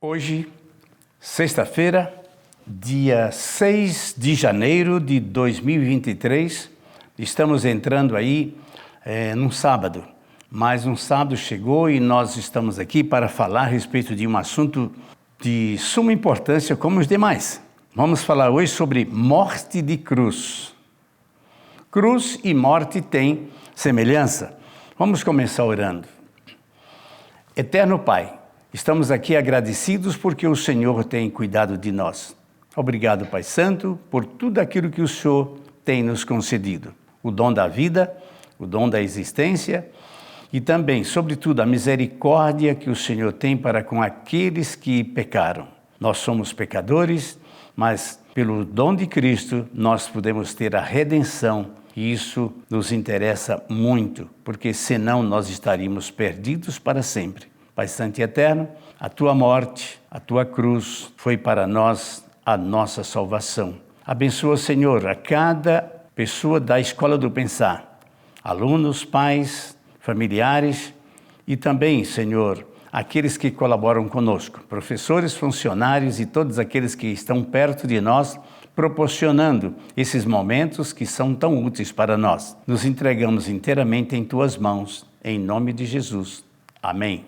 Hoje, sexta-feira, dia 6 de janeiro de 2023, estamos entrando aí num sábado. Mais um sábado chegou e nós estamos aqui para falar a respeito de um assunto de suma importância como os demais. Vamos falar hoje sobre morte de cruz. Cruz e morte têm semelhança. Vamos começar orando. Eterno Pai, estamos aqui agradecidos porque o Senhor tem cuidado de nós. Obrigado, Pai Santo, por tudo aquilo que o Senhor tem nos concedido. O dom da vida, o dom da existência e também, sobretudo, a misericórdia que o Senhor tem para com aqueles que pecaram. Nós somos pecadores, mas pelo dom de Cristo nós podemos ter a redenção e isso nos interessa muito, porque senão nós estaríamos perdidos para sempre. Pai Santo e Eterno, a Tua morte, a Tua cruz foi para nós a nossa salvação. Abençoa, Senhor, a cada pessoa da Escola do Pensar, alunos, pais, familiares e também, Senhor, aqueles que colaboram conosco, professores, funcionários e todos aqueles que estão perto de nós, proporcionando esses momentos que são tão úteis para nós. Nos entregamos inteiramente em Tuas mãos, em nome de Jesus. Amém.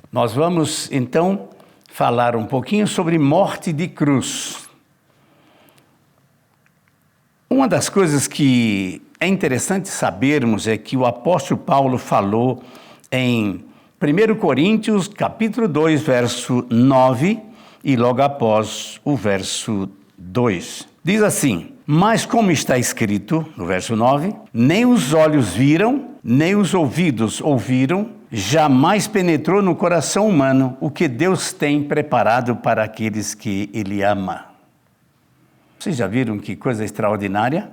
Nós vamos, então, falar um pouquinho sobre morte de cruz. Uma das coisas que é interessante sabermos é que o apóstolo Paulo falou em 1 Coríntios, capítulo 2, verso 9, e logo após o verso 2. Diz assim: mas como está escrito, no verso 9, nem os olhos viram, nem os ouvidos ouviram, jamais penetrou no coração humano o que Deus tem preparado para aqueles que Ele ama. Vocês já viram que coisa extraordinária?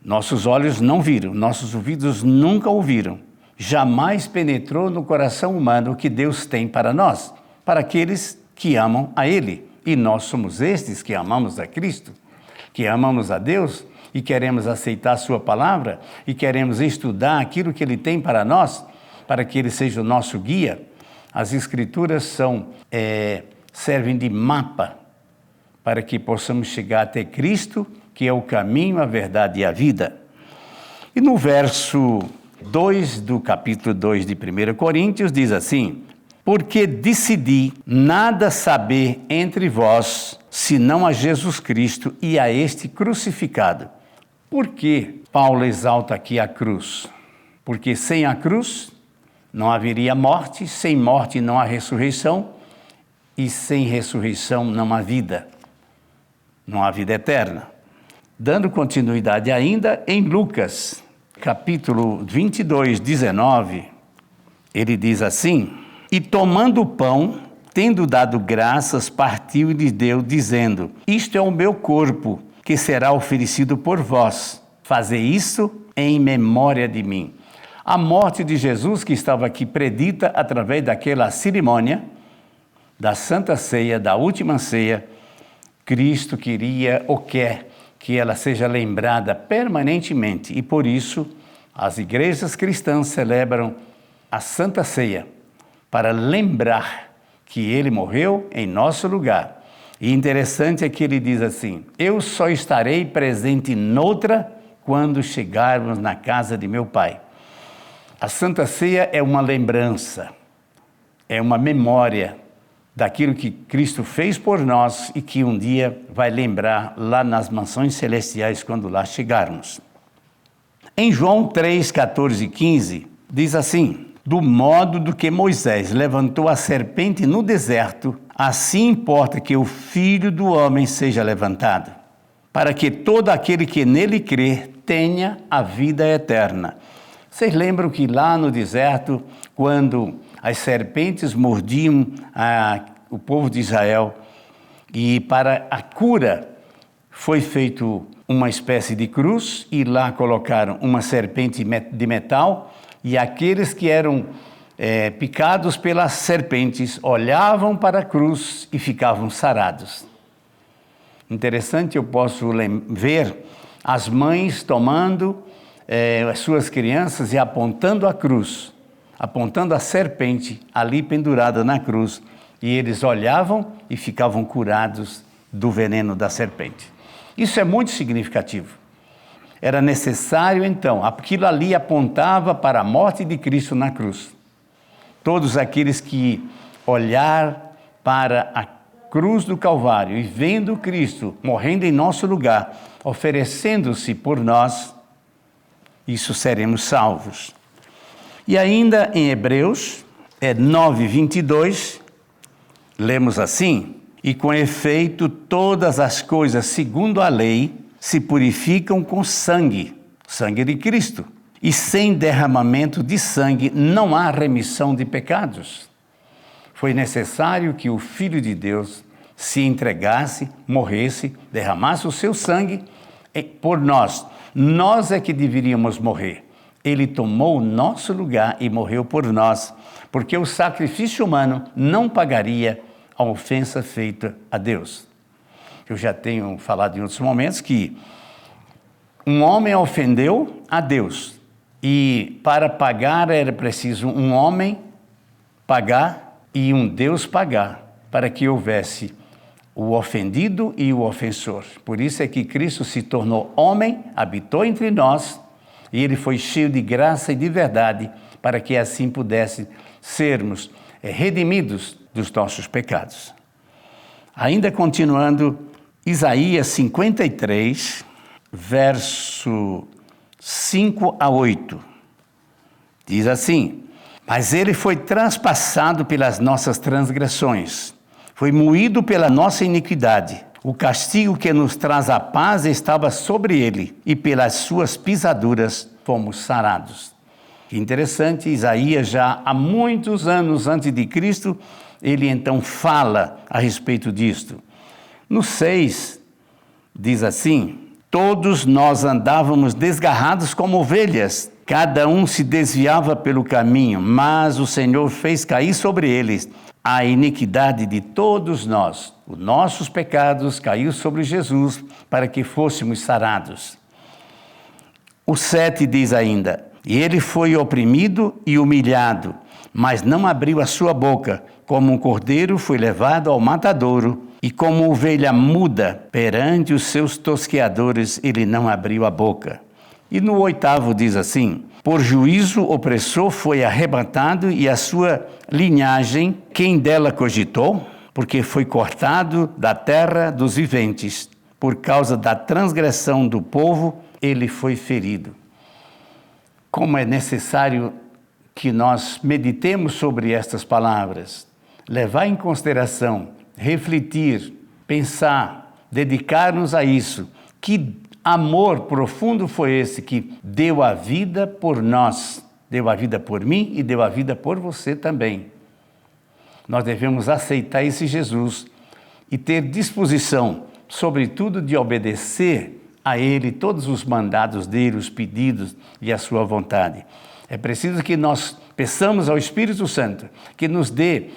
Nossos olhos não viram, nossos ouvidos nunca ouviram. Jamais penetrou no coração humano o que Deus tem para nós, para aqueles que amam a Ele. E nós somos estes que amamos a Cristo, que amamos a Deus e queremos aceitar a Sua palavra e queremos estudar aquilo que Ele tem para nós, para que Ele seja o nosso guia. As Escrituras servem de mapa para que possamos chegar até Cristo, que é o caminho, a verdade e a vida. E no verso 2 do capítulo 2 de 1 Coríntios diz assim: porque decidi nada saber entre vós, senão a Jesus Cristo e a este crucificado. Por que Paulo exalta aqui a cruz? Porque sem a cruz não haveria morte, sem morte não há ressurreição, e sem ressurreição não há vida. Não há vida eterna. Dando continuidade ainda, em Lucas, capítulo 22, 19, ele diz assim: e tomando o pão, tendo dado graças, partiu e lhes deu, dizendo: isto é o meu corpo, que será oferecido por vós. Fazei isso em memória de mim. A morte de Jesus, que estava aqui predita através daquela cerimônia da Santa Ceia, da última ceia, Cristo queria ou quer que ela seja lembrada permanentemente. E por isso, as igrejas cristãs celebram a Santa Ceia, para lembrar que Ele morreu em nosso lugar. E interessante é que ele diz assim: eu só estarei presente noutra quando chegarmos na casa de meu Pai. A Santa Ceia é uma lembrança, é uma memória daquilo que Cristo fez por nós e que um dia vai lembrar lá nas mansões celestiais quando lá chegarmos. Em João 3, 14 e 15, diz assim: do modo do que Moisés levantou a serpente no deserto, assim importa que o Filho do Homem seja levantado, para que todo aquele que nele crê tenha a vida eterna. Vocês lembram que lá no deserto, quando as serpentes mordiam o povo de Israel, e para a cura foi feito uma espécie de cruz, e lá colocaram uma serpente de metal, e aqueles que eram picados pelas serpentes olhavam para a cruz e ficavam sarados. Interessante, eu posso ver as mães tomando as suas crianças e apontando a cruz. apontando a serpente ali pendurada na cruz, e eles olhavam e ficavam curados do veneno da serpente. Isso é muito significativo. Era necessário, então, aquilo ali apontava para a morte de Cristo na cruz. Todos aqueles que olhar para a cruz do Calvário e vendo Cristo morrendo em nosso lugar, oferecendo-se por nós, isso seremos salvos. E ainda em Hebreus 9:22, lemos assim: e com efeito todas as coisas segundo a lei se purificam com sangue de Cristo. E sem derramamento de sangue não há remissão de pecados. Foi necessário que o Filho de Deus se entregasse, morresse, derramasse o seu sangue por nós. Nós é que deveríamos morrer. Ele tomou o nosso lugar e morreu por nós, porque o sacrifício humano não pagaria a ofensa feita a Deus. Eu já tenho falado em outros momentos que um homem ofendeu a Deus e para pagar era preciso um homem pagar e um Deus pagar para que houvesse o ofendido e o ofensor. Por isso é que Cristo se tornou homem, habitou entre nós e ele foi cheio de graça e de verdade para que assim pudesse sermos redimidos dos nossos pecados. Ainda continuando, Isaías 53, verso 5 a 8, diz assim: mas ele foi transpassado pelas nossas transgressões, foi moído pela nossa iniquidade. O castigo que nos traz a paz estava sobre ele, e pelas suas pisaduras fomos sarados. Que interessante, Isaías já há muitos anos antes de Cristo, ele então fala a respeito disto. No 6, diz assim: todos nós andávamos desgarrados como ovelhas, cada um se desviava pelo caminho, mas o Senhor fez cair sobre eles a iniquidade de todos nós. Os nossos pecados caiu sobre Jesus para que fôssemos sarados. O 7 diz ainda: e ele foi oprimido e humilhado, mas não abriu a sua boca. Como um cordeiro foi levado ao matadouro, e como ovelha muda perante os seus tosqueadores, ele não abriu a boca. E no 8 diz assim: por juízo opressor foi arrebatado, e a sua linhagem, quem dela cogitou? Porque foi cortado da terra dos viventes. Por causa da transgressão do povo, ele foi ferido. Como é necessário que nós meditemos sobre estas palavras, levar em consideração, refletir, pensar, dedicar-nos a isso. Que amor profundo foi esse que deu a vida por nós, deu a vida por mim e deu a vida por você também. Nós devemos aceitar esse Jesus e ter disposição, sobretudo, de obedecer a Ele todos os mandados dele, os pedidos e a sua vontade. É preciso que nós peçamos ao Espírito Santo que nos dê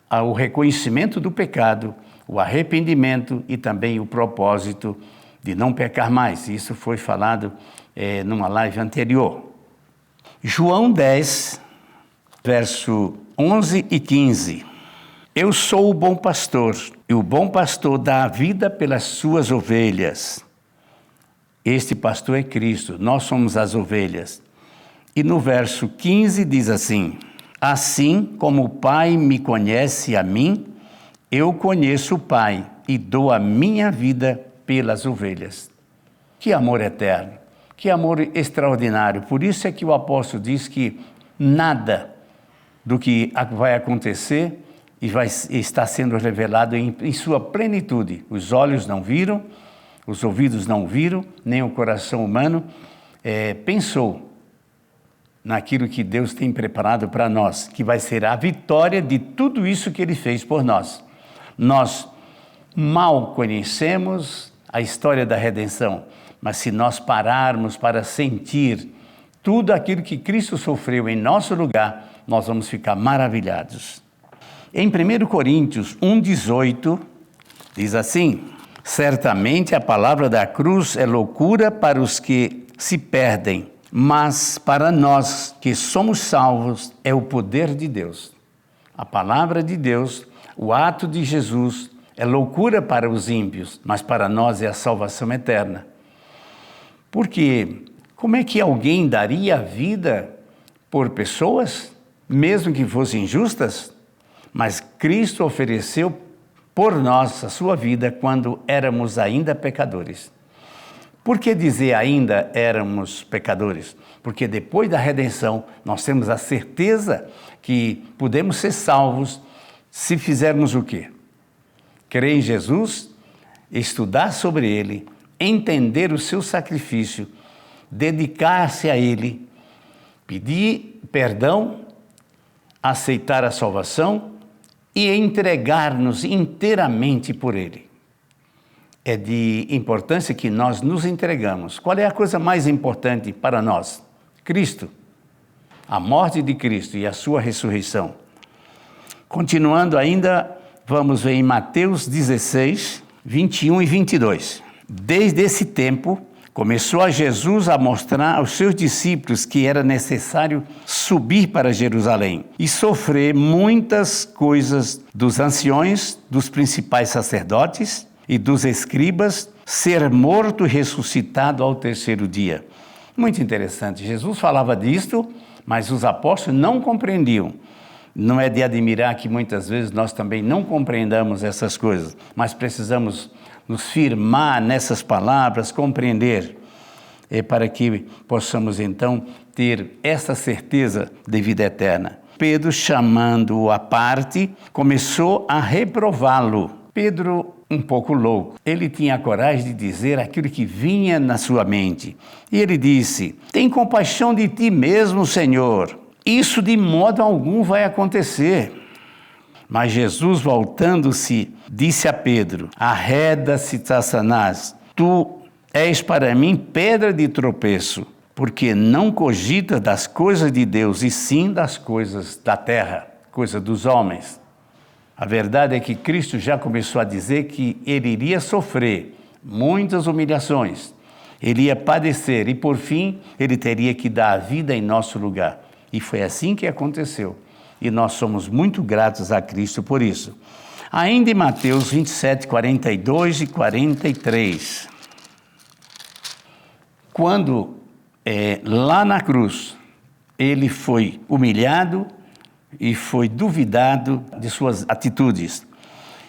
o reconhecimento do pecado, o arrependimento e também o propósito de não pecar mais. Isso foi falado numa live anterior. João 10, verso 11 e 15. Eu sou o bom pastor, e o bom pastor dá a vida pelas suas ovelhas. Este pastor é Cristo, nós somos as ovelhas. E no verso 15 diz assim: assim como o Pai me conhece a mim, eu conheço o Pai e dou a minha vida pelas ovelhas. Que amor eterno, que amor extraordinário. Por isso é que o apóstolo diz que nada do que vai acontecer e vai estar sendo revelado em sua plenitude. Os olhos não viram, os ouvidos não viram, nem o coração humano pensou naquilo que Deus tem preparado para nós, que vai ser a vitória de tudo isso que Ele fez por nós. Nós mal conhecemos a história da redenção, mas se nós pararmos para sentir tudo aquilo que Cristo sofreu em nosso lugar, nós vamos ficar maravilhados. Em 1 Coríntios 1,18, diz assim: certamente a palavra da cruz é loucura para os que se perdem, mas para nós que somos salvos é o poder de Deus. A palavra de Deus, o ato de Jesus é loucura para os ímpios, mas para nós é a salvação eterna. Porque como é que alguém daria a vida por pessoas, mesmo que fossem justas? Mas Cristo ofereceu por nós a sua vida quando éramos ainda pecadores. Por que dizer ainda éramos pecadores? Porque depois da redenção nós temos a certeza que podemos ser salvos se fizermos o quê? Crer em Jesus, estudar sobre Ele, entender o seu sacrifício, dedicar-se a Ele, pedir perdão, aceitar a salvação e entregar-nos inteiramente por Ele. É de importância que nós nos entregamos. Qual é a coisa mais importante para nós? Cristo. A morte de Cristo e a sua ressurreição. Continuando ainda, vamos ver em Mateus 16, 21 e 22. Desde esse tempo, começou a Jesus a mostrar aos seus discípulos que era necessário subir para Jerusalém e sofrer muitas coisas dos anciões, dos principais sacerdotes e dos escribas, ser morto e ressuscitado ao terceiro dia. Muito interessante. Jesus falava disto, mas os apóstolos não compreendiam. Não é de admirar que muitas vezes nós também não compreendamos essas coisas, mas precisamos nos firmar nessas palavras, compreender, para que possamos então ter essa certeza de vida eterna. Pedro, chamando-o à parte, começou a reprová-lo. Pedro, um pouco louco, ele tinha a coragem de dizer aquilo que vinha na sua mente. E ele disse: tem compaixão de ti mesmo, Senhor. Isso de modo algum vai acontecer. Mas Jesus, voltando-se, disse a Pedro: arreda-se, Satanás, tu és para mim pedra de tropeço, porque não cogitas das coisas de Deus, e sim das coisas da terra, coisas dos homens. A verdade é que Cristo já começou a dizer que ele iria sofrer muitas humilhações, ele ia padecer e, por fim, ele teria que dar a vida em nosso lugar. E foi assim que aconteceu. E nós somos muito gratos a Cristo por isso. Ainda em Mateus 27, 42 e 43. Quando lá na cruz ele foi humilhado e foi duvidado de suas atitudes.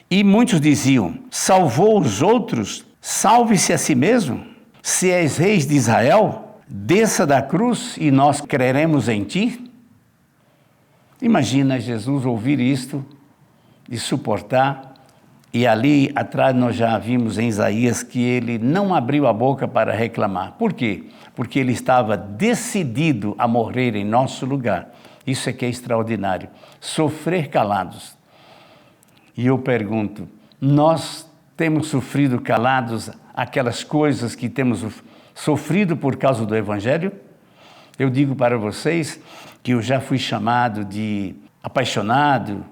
E muitos diziam: salvou os outros, salve-se a si mesmo. Se és rei de Israel, desça da cruz e nós creremos em ti. Imagina Jesus ouvir isto e suportar. E ali atrás nós já vimos em Isaías que ele não abriu a boca para reclamar. Por quê? Porque ele estava decidido a morrer em nosso lugar. Isso é que é extraordinário. Sofrer calados. E eu pergunto, nós temos sofrido calados aquelas coisas que temos sofrido por causa do Evangelho? Eu digo para vocês que eu já fui chamado de apaixonado,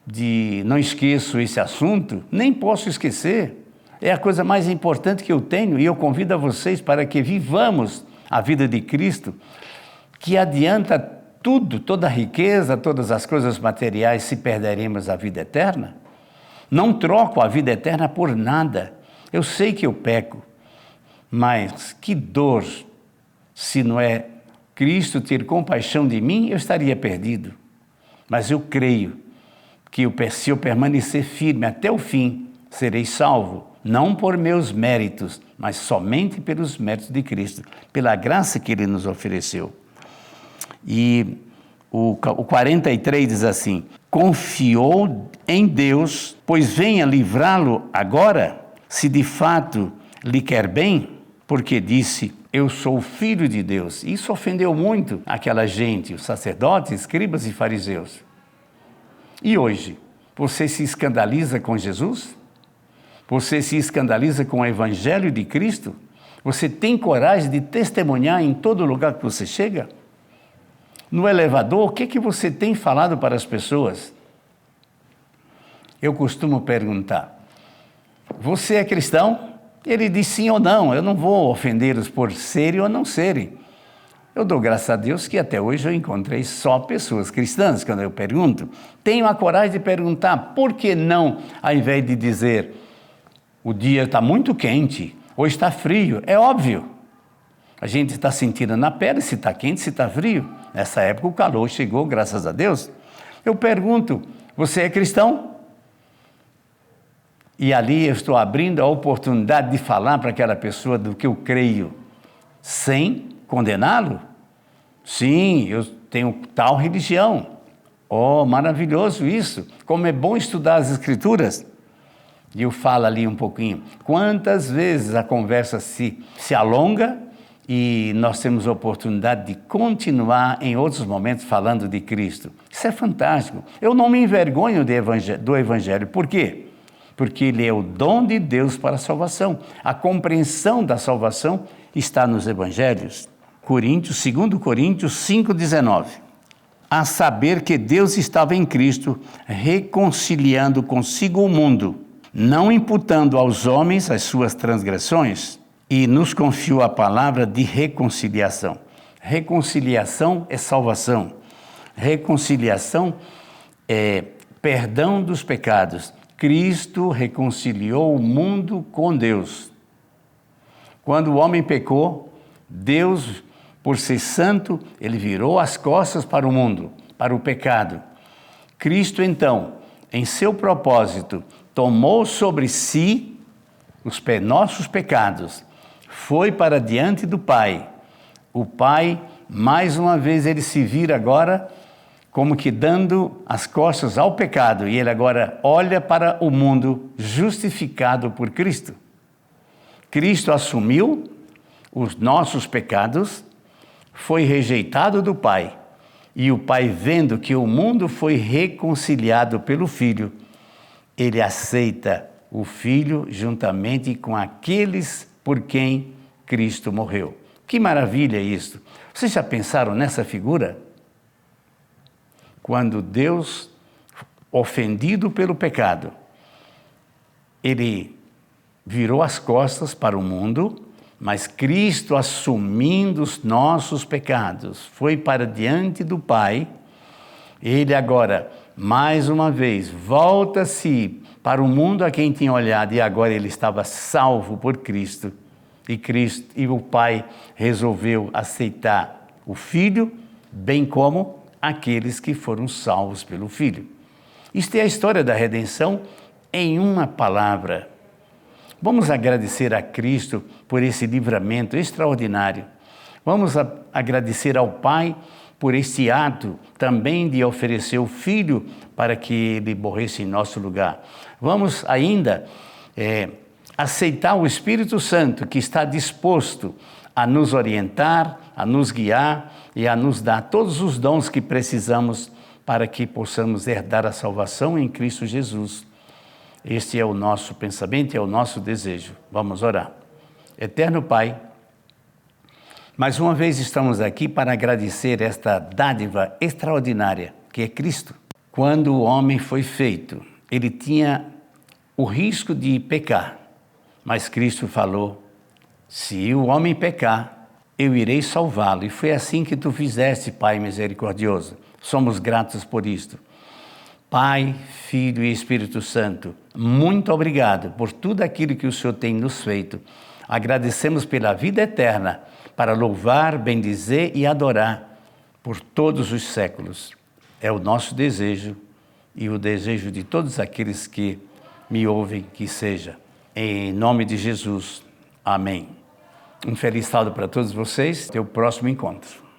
de não esqueço esse assunto, nem posso esquecer. É a coisa mais importante que eu tenho e eu convido a vocês para que vivamos a vida de Cristo, que adianta tudo, toda a riqueza, todas as coisas materiais se perderemos a vida eterna. Não troco a vida eterna por nada. Eu sei que eu peco, mas que dor se não é Cristo ter compaixão de mim, eu estaria perdido. Mas eu creio que se eu permanecer firme até o fim, serei salvo, não por meus méritos, mas somente pelos méritos de Cristo, pela graça que Ele nos ofereceu. E o 43 diz assim: confiou em Deus, pois venha livrá-lo agora, se de fato lhe quer bem, porque disse: eu sou filho de Deus. Isso ofendeu muito aquela gente, os sacerdotes, escribas e fariseus. E hoje, você se escandaliza com Jesus? Você se escandaliza com o Evangelho de Cristo? Você tem coragem de testemunhar em todo lugar que você chega? No elevador, o que você tem falado para as pessoas? Eu costumo perguntar: você é cristão? Ele diz sim ou não. Eu não vou ofendê-los por serem ou não serem. Eu dou graças a Deus que até hoje eu encontrei só pessoas cristãs. Quando eu pergunto, tenho a coragem de perguntar, por que não, ao invés de dizer, o dia está muito quente, ou está frio? É óbvio. A gente está sentindo na pele se está quente, se está frio. Nessa época o calor chegou, graças a Deus. Eu pergunto, você é cristão? E ali eu estou abrindo a oportunidade de falar para aquela pessoa do que eu creio, sem condená-lo? Sim, eu tenho tal religião. Oh, maravilhoso isso! Como é bom estudar as Escrituras. E eu falo ali um pouquinho. Quantas vezes a conversa se alonga e nós temos a oportunidade de continuar em outros momentos falando de Cristo. Isso é fantástico. Eu não me envergonho do Evangelho. Por quê? Porque ele é o dom de Deus para a salvação. A compreensão da salvação está nos Evangelhos. 2 Coríntios 5,19. A saber que Deus estava em Cristo, reconciliando consigo o mundo, não imputando aos homens as suas transgressões, e nos confiou a palavra de reconciliação. Reconciliação é salvação. Reconciliação é perdão dos pecados. Cristo reconciliou o mundo com Deus. Quando o homem pecou, Deus, por ser santo, ele virou as costas para o mundo, para o pecado. Cristo, então, em seu propósito, tomou sobre si os nossos pecados, foi para diante do Pai. O Pai, mais uma vez, ele se vira agora como que dando as costas ao pecado, e ele agora olha para o mundo justificado por Cristo. Cristo assumiu os nossos pecados, foi rejeitado do Pai, e o Pai, vendo que o mundo foi reconciliado pelo Filho, ele aceita o Filho juntamente com aqueles por quem Cristo morreu. Que maravilha isso! Vocês já pensaram nessa figura? Quando Deus, ofendido pelo pecado, ele virou as costas para o mundo, mas Cristo, assumindo os nossos pecados, foi para diante do Pai. Ele agora, mais uma vez, volta-se para o mundo a quem tinha olhado, e agora ele estava salvo por Cristo. E o Pai resolveu aceitar o Filho, bem como aqueles que foram salvos pelo Filho. Isto é a história da redenção em uma palavra. Vamos agradecer a Cristo por esse livramento extraordinário. Vamos agradecer ao Pai por este ato também de oferecer o Filho para que ele morresse em nosso lugar. Vamos ainda aceitar o Espírito Santo, que está disposto a nos orientar, a nos guiar e a nos dar todos os dons que precisamos para que possamos herdar a salvação em Cristo Jesus. Este é o nosso pensamento, é o nosso desejo. Vamos orar. Eterno Pai, mais uma vez estamos aqui para agradecer esta dádiva extraordinária que é Cristo. Quando o homem foi feito, ele tinha o risco de pecar, mas Cristo falou, se o homem pecar, eu irei salvá-lo. E foi assim que tu fizeste, Pai misericordioso. Somos gratos por isto. Pai, Filho e Espírito Santo, muito obrigado por tudo aquilo que o Senhor tem nos feito. Agradecemos pela vida eterna, para louvar, bendizer e adorar por todos os séculos. É o nosso desejo e o desejo de todos aqueles que me ouvem que seja. Em nome de Jesus. Amém. Um feliz sábado para todos vocês. Até o próximo encontro.